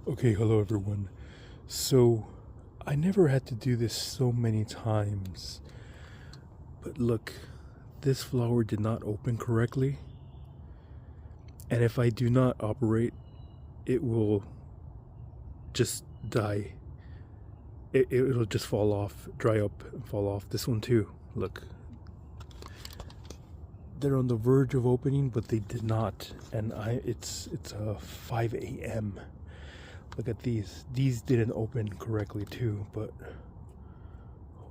Okay, hello everyone. So, I never had to do this so many times. But look, this flower did not open correctly. And if I do not operate, it will just die. It'll just fall off, dry up, and fall off. This one too. Look. They're on the verge of opening, but they did not. And it's 5 a.m. Look at these. These didn't open correctly too, but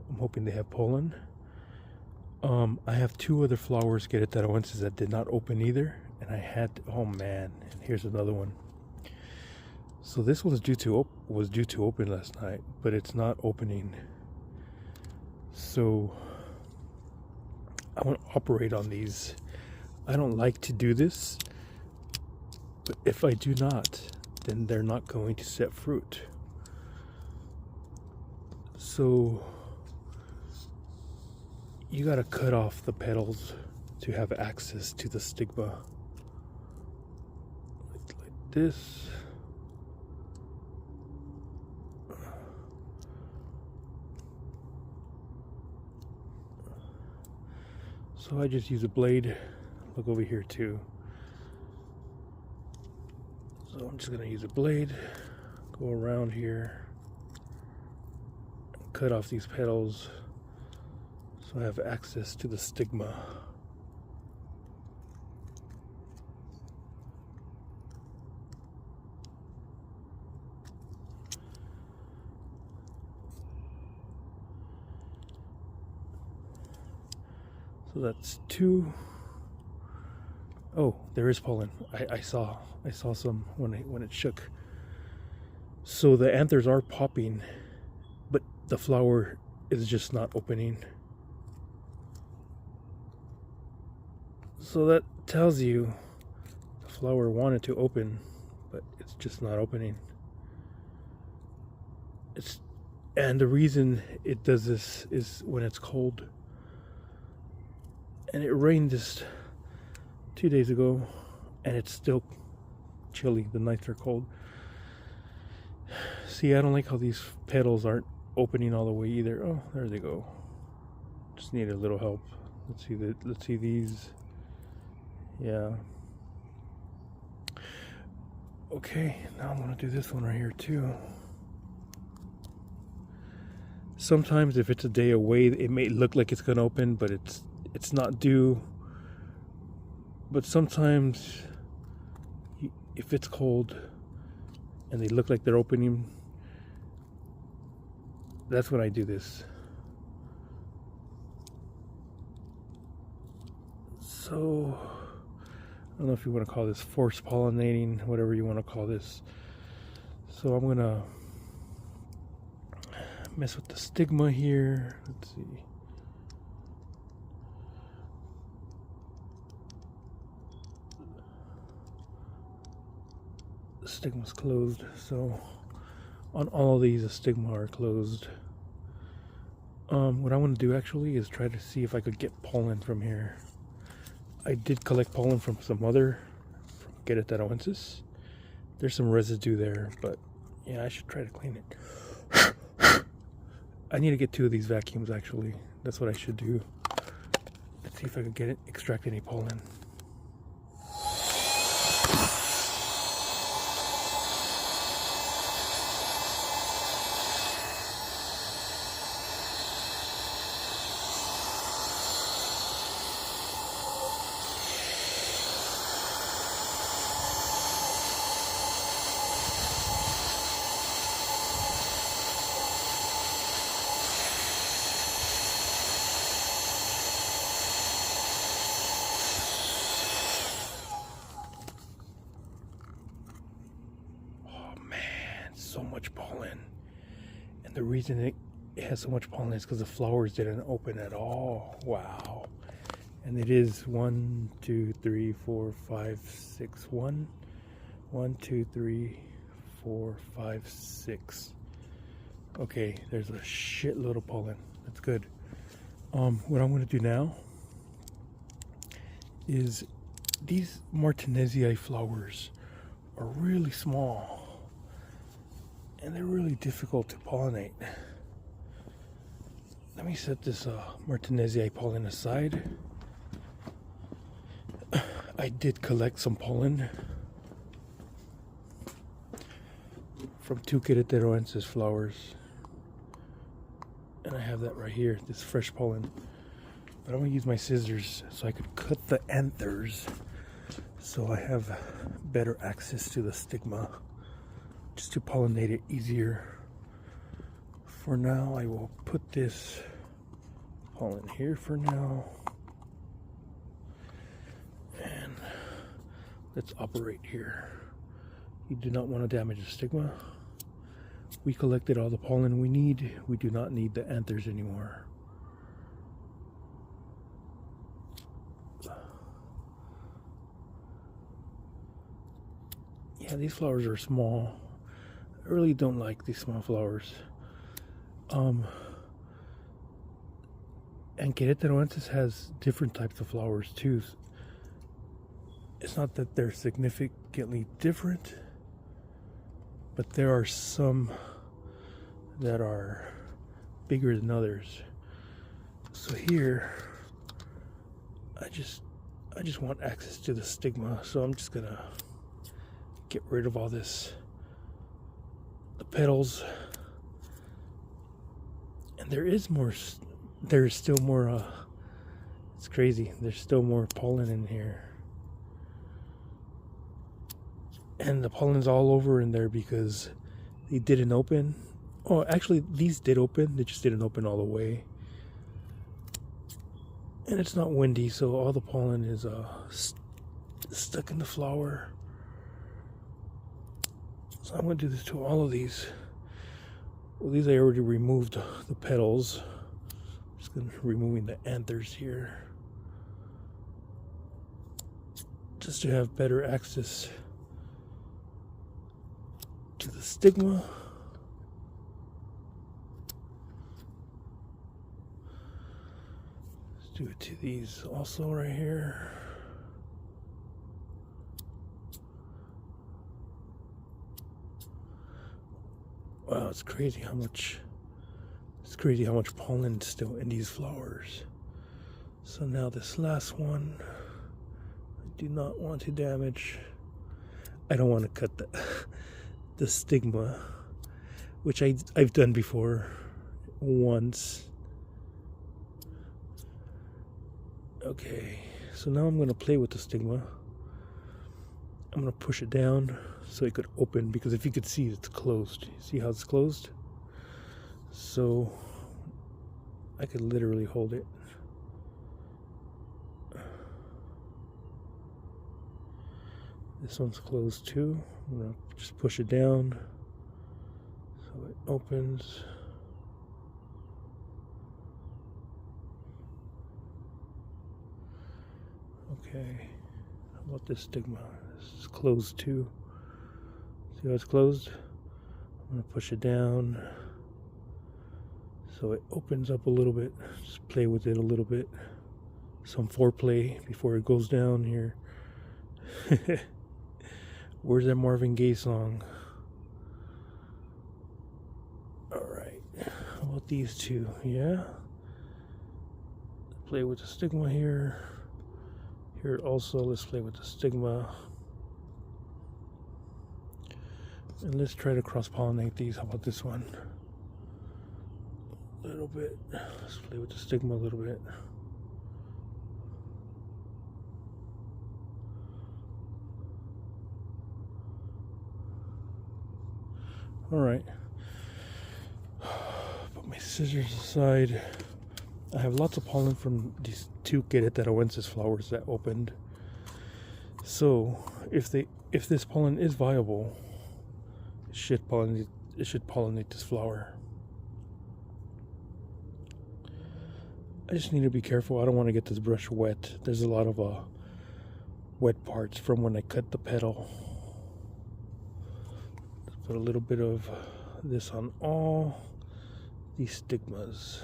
I'm hoping they have pollen. I have two other flowers, Stenocereus, that did not open either, and I had to, oh man, and here's another one. So this one's was due to open last night, but it's not opening. So I want to operate on these. I don't like to do this, but if I do not, then they're not going to set fruit. So you gotta cut off the petals to have access to the stigma. Like this. So I just use a blade. Look over here too. So I'm just gonna use a blade, go around here, cut off these petals so I have access to the stigma. So that's two. Oh, there is pollen. I saw some when it shook. So the anthers are popping, but the flower is just not opening. So that tells you the flower wanted to open, but it's just not opening. And the reason it does this is when it's cold. And it rained just 2 days ago, and it's still chilly. The nights are cold. See, I don't like how these petals aren't opening all the way either. Oh, there they go. Just need a little help. Let's see these. Yeah. Okay, now I'm gonna do this one right here too. Sometimes if it's a day away, it may look like it's gonna open, but it's not due. But sometimes if it's cold and they look like they're opening, that's when I do this. So I don't know if you want to call this force pollinating, whatever you want to call this. So I'm gonna mess with the stigma here. Let's see. The stigma's closed, so on all of these the stigma are closed. What I want to do actually is try to see if I could get pollen from here. I did collect pollen from some other Stenocereus. There's some residue there, but yeah, I should try to clean it. I need to get two of these vacuums actually. That's what I should do. Let's see if I can extract any pollen. So much pollen, and the reason it has so much pollen is because the flowers didn't open at all. Wow. And it is 1 2 3 4 5 6 1 1 2 3 4 5 6. Okay, there's a shitload of pollen. That's good. What I'm going to do now is these Martinezii flowers are really small. and they're really difficult to pollinate. Let me set this Martinezii pollen aside. I did collect some pollen from 2 Stenocereus flowers, and I have that right here, this fresh pollen. But I'm gonna use my scissors so I could cut the anthers so I have better access to the stigma, just to pollinate it easier. For now, I will put this pollen here for now, and let's operate here. You do not want to damage the stigma. We collected all the pollen we need. We do not need the anthers anymore. Yeah, these flowers are small. I really don't like these small flowers. And Stenocereus has different types of flowers too. It's not that they're significantly different, but there are some that are bigger than others. So here, I just want access to the stigma, so I'm just gonna get rid of all this, the petals. And there's still more, it's crazy, there's still more pollen in here. And the pollen's all over in there because they didn't open. Oh, actually, these did open, they just didn't open all the way. And it's not windy, so all the pollen is stuck in the flower. So I'm going to do this to all of these. Well, these I already removed the petals. Just going to removing the anthers here, just to have better access to the stigma. Let's do it to these also right here. Wow, it's crazy how much pollen is still in these flowers. So now this last one, I do not want to damage. I don't want to cut the stigma, which I've done before once. Okay, so now I'm going to play with the stigma. I'm going to push it down so it could open, because if you could see, it's closed. See how it's closed? So I could literally hold it. This one's closed too. I'm going to just push it down so it opens. Okay, how about this stigma? This is closed too. See how it's closed? I'm going to push it down so it opens up a little bit. Just play with it a little bit. Some foreplay before it goes down here. Where's that Marvin Gaye song? Alright, how about these two? Yeah? Play with the stigma here. Here also, let's play with the stigma. And let's try to cross-pollinate these. How about this one? A little bit. Let's play with the stigma a little bit. Alright. Put my scissors aside. I have lots of pollen from these 2 Stenocereus flowers that opened. So if this pollen is viable, it should pollinate this flower. I just need to be careful. I don't want to get this brush wet. There's a lot of wet parts from when I cut the petal. Let's put a little bit of this on all these stigmas.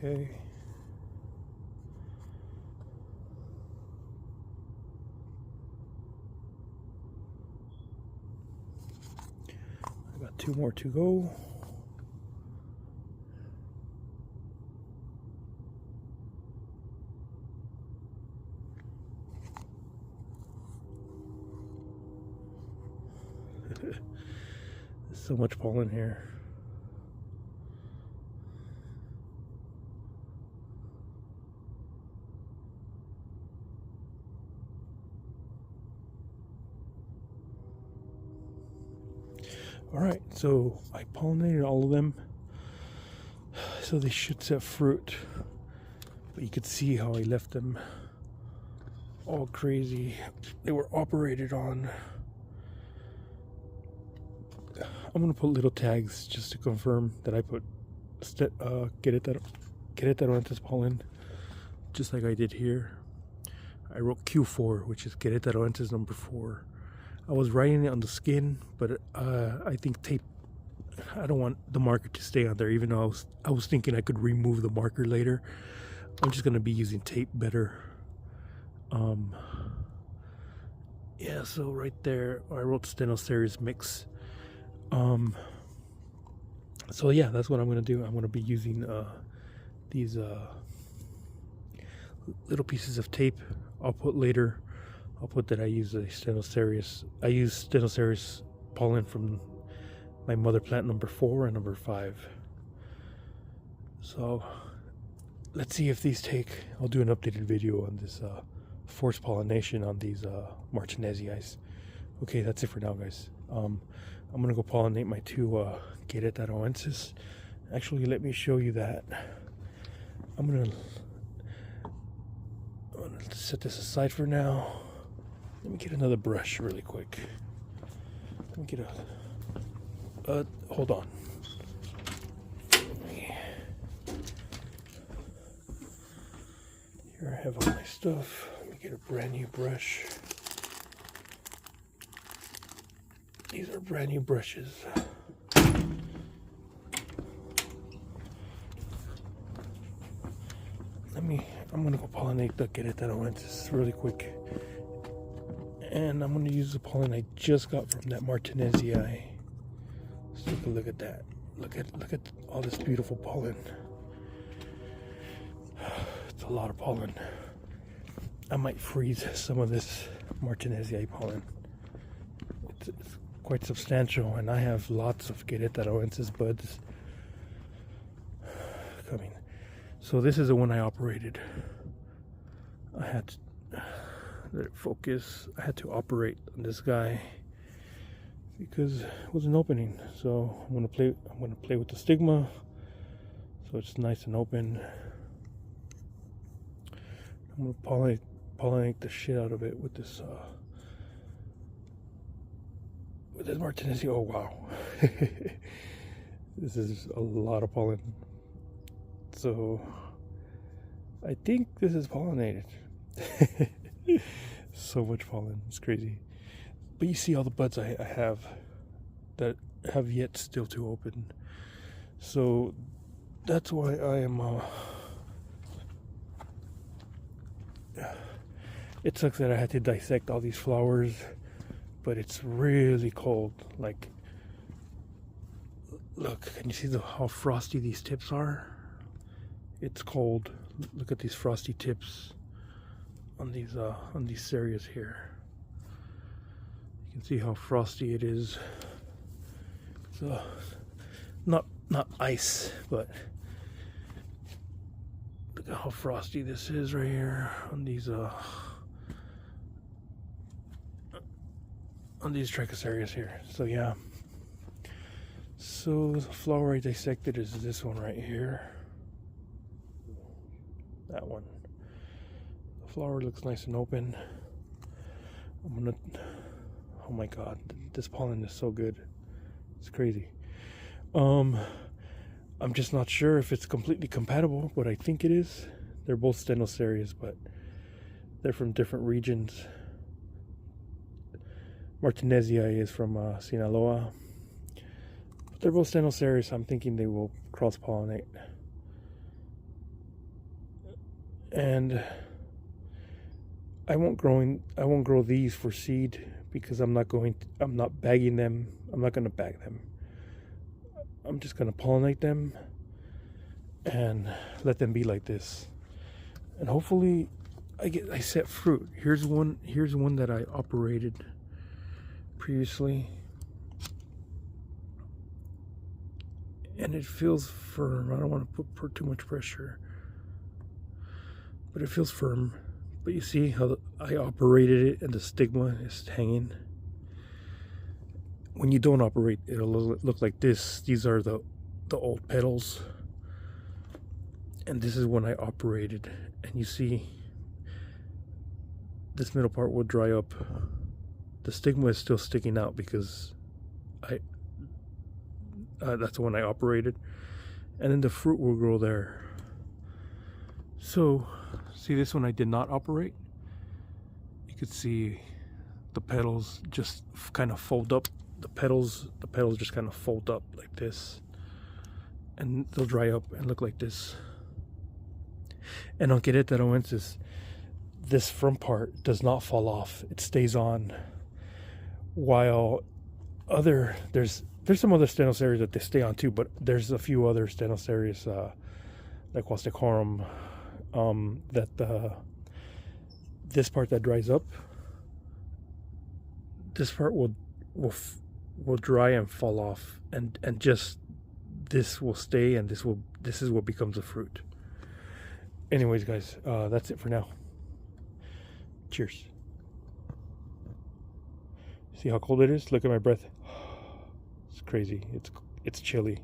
Okay. I got 2 more to go. There's so much pollen here. Alright, so I pollinated all of them, so they should set fruit, but you could see how I left them all crazy. They were operated on. I'm gonna put little tags just to confirm that I put Querétaroensis pollen, just like I did here. I wrote Q4, which is Querétaroensis number 4. I was writing it on the skin, but I think tape, I don't want the marker to stay on there, even though I was thinking I could remove the marker later. I'm just gonna be using tape better. Yeah, so right there I wrote Stenocereus mix. So yeah, that's what I'm gonna do. I'm gonna be using these little pieces of tape. I'll put later. I'll put that I use a Stenocereus. I use Stenocereus pollen from my mother plant number 4 and number 5. So let's see if these take. I'll do an updated video on this forced pollination on these Martinezii. Okay, that's it for now, guys. I'm gonna go pollinate my 2 Querétaroensis. Actually, let me show you that. I'm gonna set this aside for now. Let me get another brush really quick. Let me get a hold on. Here I have all my stuff. Let me get a brand new brush. These are brand new brushes. I'm gonna go pollinate the Querétaroensis really quick. And I'm gonna use the pollen I just got from that Martinezii. Let's take a look at that. Look at all this beautiful pollen. It's a lot of pollen. I might freeze some of this Martinezii pollen. It's quite substantial, and I have lots of Querétaroensis buds coming. So this is the one I operated. I had to let it focus. I had to operate on this guy because it was an opening. So I'm gonna play with the stigma, so it's nice and open. I'm gonna pollinate the shit out of it with this Martinezii. Oh wow, this is a lot of pollen. So I think this is pollinated. So much pollen, it's crazy. But you see all the buds I have that have yet still to open. So that's why I am it sucks that I had to dissect all these flowers, but it's really cold. Like, look, can you see how frosty these tips are? It's cold. Look at these frosty tips on these cereus here. You can see how frosty it is. It's not ice, but look at how frosty this is right here on these Trichocereus here. So yeah. So the flower I dissected is this one right here. That one. The flower looks nice and open. Oh my god, this pollen is so good. It's crazy. I'm just not sure if it's completely compatible, but I think it is. They're both Stenocereus, but they're from different regions. Martinezii is from Sinaloa. But they're both Stenocereus. I'm thinking they will cross-pollinate. And I won't grow these for seed because I'm not bagging them. I'm not going to bag them. I'm just going to pollinate them and let them be like this. And hopefully I set fruit. Here's one that I operated previously. And it feels firm. I don't want to put too much pressure. But it feels firm. But you see how I operated it and the stigma is hanging. When you don't operate, it'll look like this. These are the old petals. And this is when I operated. And you see this middle part will dry up. The stigma is still sticking out because that's when I operated. And then the fruit will grow there. So, see this one I did not operate? You could see the petals just kind of fold up. The petals just kind of fold up like this. And they'll dry up and look like this. And on Querétaroensis, this front part does not fall off. It stays on. While there's some other Stenocereus that they stay on too, but there's a few other Stenocereus like Huastecorum that this part that dries up, this part will dry and fall off, and just this will stay, and this is what becomes a fruit. Anyways, guys, that's it for now. Cheers. See how cold it is? Look at my breath. It's crazy. It's chilly.